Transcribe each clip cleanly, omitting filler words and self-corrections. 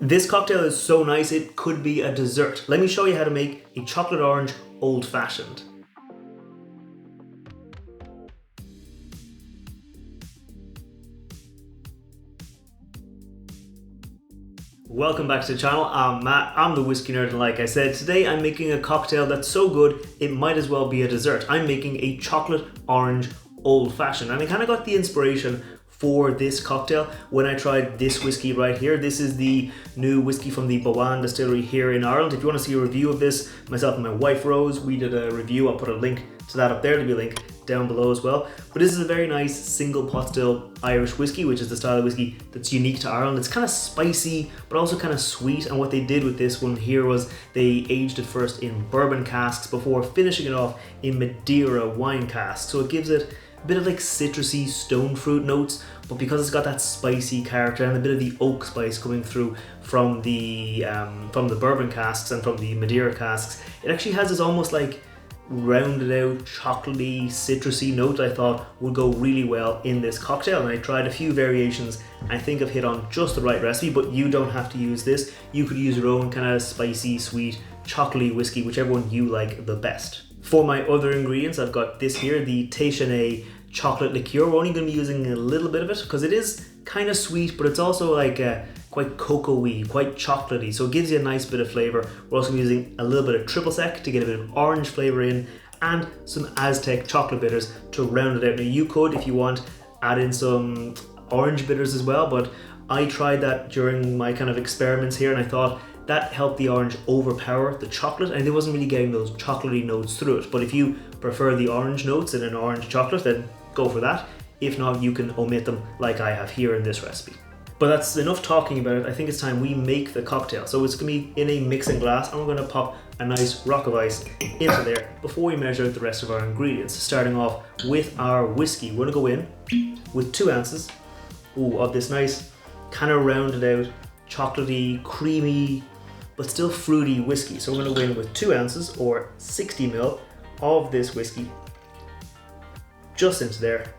This cocktail is so nice it could be a dessert. Let me show you how to make a chocolate orange old fashioned. Welcome back to the channel. I'm Matt, I'm the whiskey nerd, and like I said, today I'm making a cocktail that's so good it might as well be a dessert. I'm making a chocolate orange old fashioned, and I kind of got the inspiration for this cocktail when I tried this whiskey right here. This is the new whiskey from the Boann Distillery here in Ireland. If you want to see a review of this, myself and my wife Rose, we did a review. I'll put a link to that up there. There'll be a link down below as well. But this is a very nice single pot still Irish whiskey, which is the style of whiskey that's unique to Ireland. It's kind of spicy, but also kind of sweet. And what they did with this one here was they aged it first in bourbon casks before finishing it off in Madeira wine casks. So it gives it a bit of like citrusy stone fruit notes, but because it's got that spicy character and a bit of the oak spice coming through from the bourbon casks and from the Madeira casks, it actually has this almost like rounded out chocolatey citrusy note I thought would go really well in this cocktail. And I tried a few variations. I think I've hit on just the right recipe, but you don't have to use this. You could use your own kind of spicy, sweet, chocolatey whiskey, whichever one you like the best. For my other ingredients, I've got this here, the Teichenné chocolate liqueur. We're only going to be using a little bit of it because it is kind of sweet, but it's also like quite cocoa-y, quite chocolatey, so it gives you a nice bit of flavor. We're also using a little bit of triple sec to get a bit of orange flavor in, and some Aztec chocolate bitters to round it out. Now you could, if you want, add in some orange bitters as well, but I tried that during my kind of experiments here, and I thought that helped the orange overpower the chocolate, and it wasn't really getting those chocolatey notes through it. But if you prefer the orange notes in an orange chocolate, then go for that. If not, you can omit them like I have here in this recipe. But that's enough talking about it. I think it's time we make the cocktail. So it's gonna be in a mixing glass, and we're gonna pop a nice rock of ice into there before we measure the rest of our ingredients. Starting off with our whiskey, we're gonna go in with 2 ounces of this nice kind of rounded out, chocolatey, creamy, but still fruity whiskey. So we're gonna go in with 2 ounces or 60 ml of this whiskey, just into there,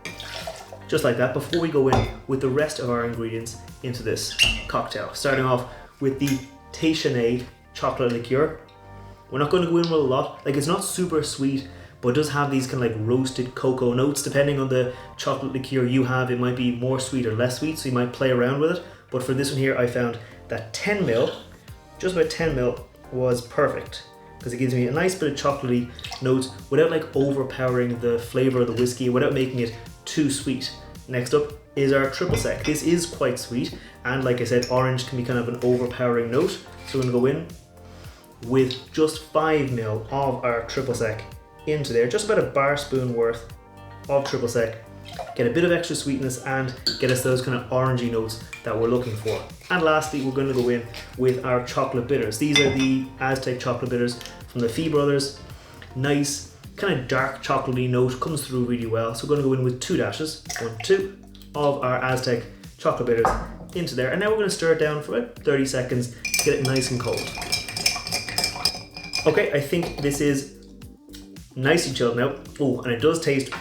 just like that, before we go in with the rest of our ingredients into this cocktail. Starting off with the Teichenné chocolate liqueur. We're not going to go in with a lot. Like, it's not super sweet, but it does have these kind of like roasted cocoa notes. Depending on the chocolate liqueur you have, it might be more sweet or less sweet, so you might play around with it. But for this one here, I found that 10 ml, just about 10 ml, was perfect, because it gives me a nice bit of chocolatey notes without like overpowering the flavor of the whiskey, without making it too sweet. Next up is our triple sec. This is quite sweet, and like I said, orange can be kind of an overpowering note. So we're gonna go in with just 5 ml of our triple sec into there, just about a bar spoon worth of triple sec. Get a bit of extra sweetness and get us those kind of orangey notes that we're looking for. And lastly, we're going to go in with our chocolate bitters. These are the Aztec chocolate bitters from the Fee brothers. Nice, kind of dark chocolatey note, comes through really well. So we're going to go in with 2 dashes, 1, 2, of our Aztec chocolate bitters into there. And now we're going to stir it down for about 30 seconds to get it nice and cold. Okay, I think this is nicely chilled now. Oh, and it does taste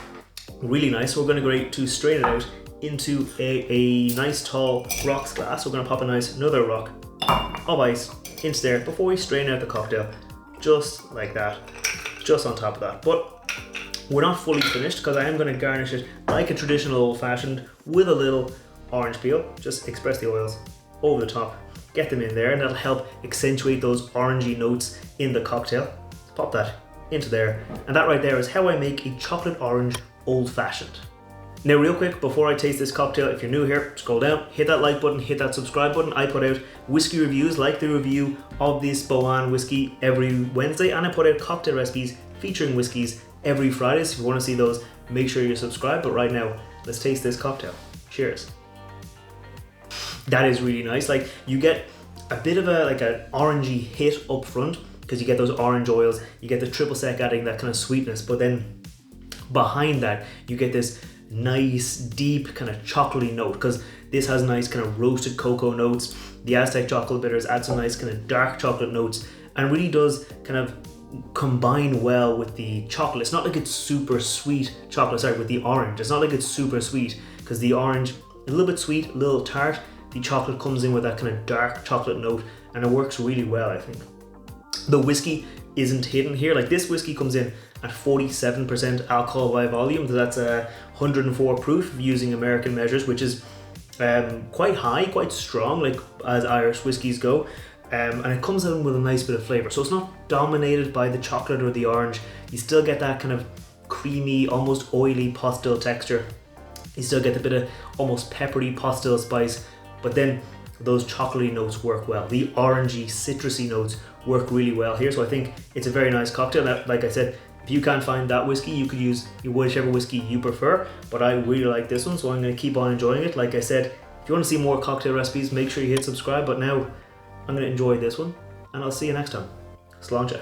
really nice. So we're going to go to strain it out into a nice tall rocks glass. We're going to pop another rock of ice into there before we strain out the cocktail, just like that, just on top of that. But we're not fully finished, because I am going to garnish it like a traditional old fashioned with a little orange peel. Just express the oils over the top, get them in there, and that'll help accentuate those orangey notes in the cocktail. Pop that into there, and that right there is how I make a chocolate orange old fashioned. Now real quick, before I taste this cocktail, if you're new here, scroll down, hit that like button, hit that subscribe button. I put out whiskey reviews like the review of this Boann whiskey every Wednesday, and I put out cocktail recipes featuring whiskeys every Friday. So if you want to see those, make sure you're subscribed. But right now, let's taste this cocktail. Cheers. That is really nice. Like, you get a bit of an orangey hit up front, because you get those orange oils, you get the triple sec adding that kind of sweetness, but then behind that you get this nice deep kind of chocolatey note, because this has nice kind of roasted cocoa notes. The Aztec chocolate bitters add some nice kind of dark chocolate notes, and really does kind of combine well with the chocolate. It's not like it's super sweet chocolate, sorry, with the orange. It's not like it's super sweet, because the orange, a little bit sweet, a little tart, the chocolate comes in with that kind of dark chocolate note, and it works really well, I think. The whiskey isn't hidden here. Like, this whiskey comes in at 47% alcohol by volume. That's 104 proof using American measures, which is quite high, quite strong, like as Irish whiskies go. And it comes in with a nice bit of flavor. So it's not dominated by the chocolate or the orange. You still get that kind of creamy, almost oily pot still texture. You still get a bit of almost peppery pot still spice, but then those chocolatey notes work well. The orangey, citrusy notes work really well here. So I think it's a very nice cocktail. Now, like I said, if you can't find that whiskey, you could use whichever whiskey you prefer, but I really like this one, so I'm going to keep on enjoying it. Like I said, if you want to see more cocktail recipes, make sure you hit subscribe, but now I'm going to enjoy this one, and I'll see you next time. Sláinte.